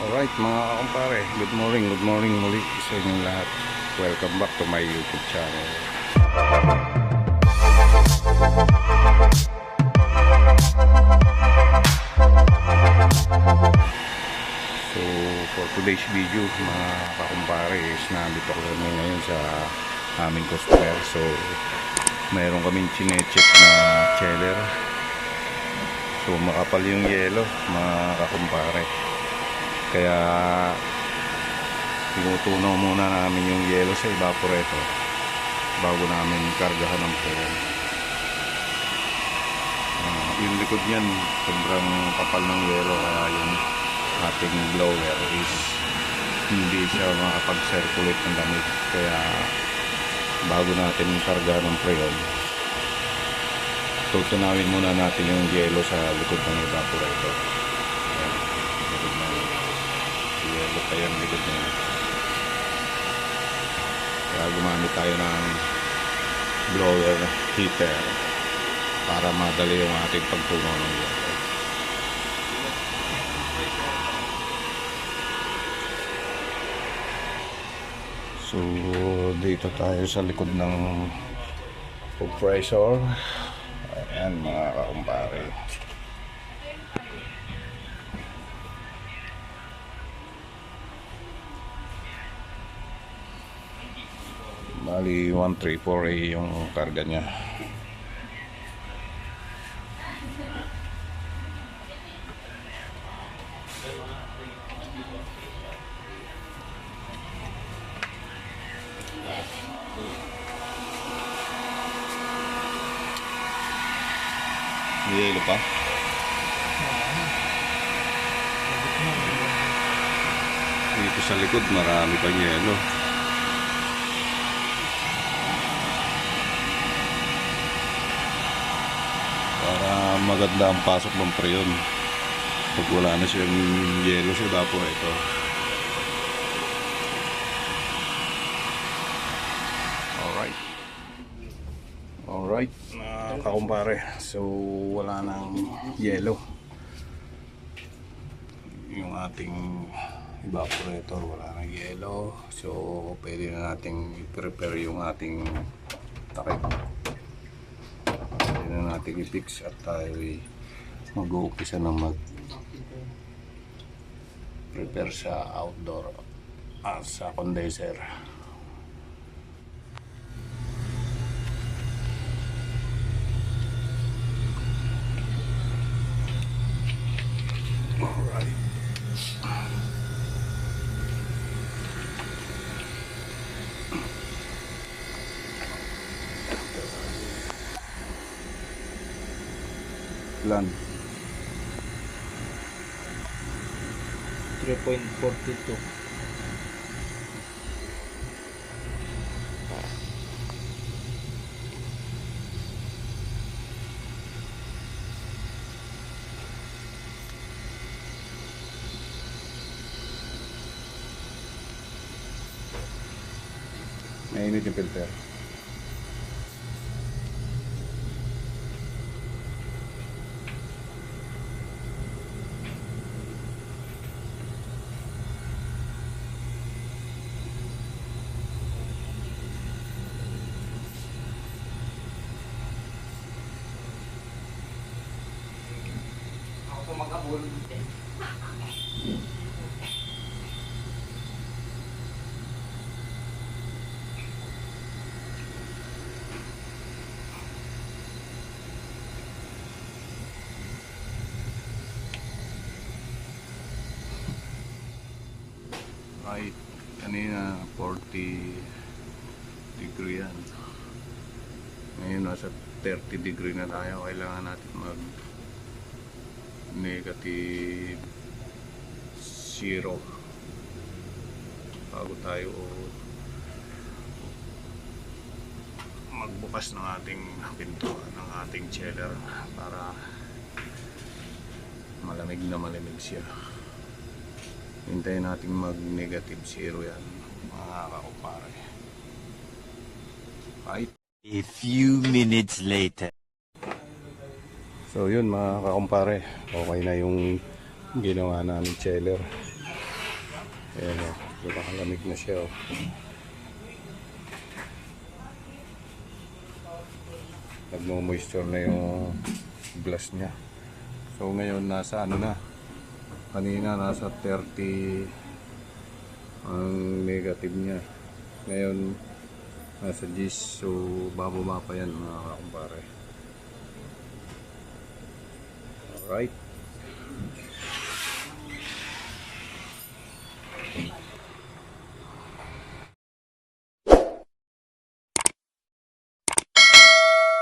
Alright mga kakumpare, good morning muli sa inyong lahat. Welcome back to my YouTube channel. So for today's video mga kakumpare is nandito kami ngayon sa aming customer. So mayroon kaming chinecheck na cheller. So makapal yung yelo mga kakumpare, kaya tinutunaw muna namin yung yelo sa evaporator bago namin kargahan ng fuel. Yung likod niyan sobrang kapal ng yelo, kaya yung ating blower is hindi siya makapag-circulate ng damit. Kaya bago natin kargahan ng fuel, tutunawin muna natin yung yelo sa likod ng evaporator. Ayan, likod na yelo pa yung likod na yun. Kaya gumamit tayo ng blower heater para madali yung ating pagtunaw ng yelo. So dito tayo sa likod ng compressor. Ayan mga kakumpare, bali 134A yung karga niya. Yelo pa. Dito sa likod marami pa yelo. Para maganda ang pasok ng preyon pag wala na siyang yelo sa evaporator. Alright kakumpare, so wala nang yelo yung ating evaporator, wala nang yelo. So pwede na nating i-prepare yung ating takip, pwede na natin i-fix at tayo mag-uumpisa na mag-prepare sa outdoor sa condenser. Alright. Ilan? 3.42. Mainit yung filter. Ako po mag-abol. Right, kanina 40 degree yan. Ngayon nasa 30 degree na tayo. Kailangan natin mag negative 0 bago tayo magbukas ng ating pintuan ng ating chiller para malamig siya. Hintayin natin mag negative 0 yan mga kakumpare. Right? A few minutes later. So yun mga kakumpare, okay na yung ginawa namin chiller. Ayan o, nakalamig na siya o. Nagmo-moisture na yung glass niya. So ngayon nasa ano na, kanina nasa 30 ang negative niya. Ngayon nasa 10, so bababa pa yan mga kumpare. Alright.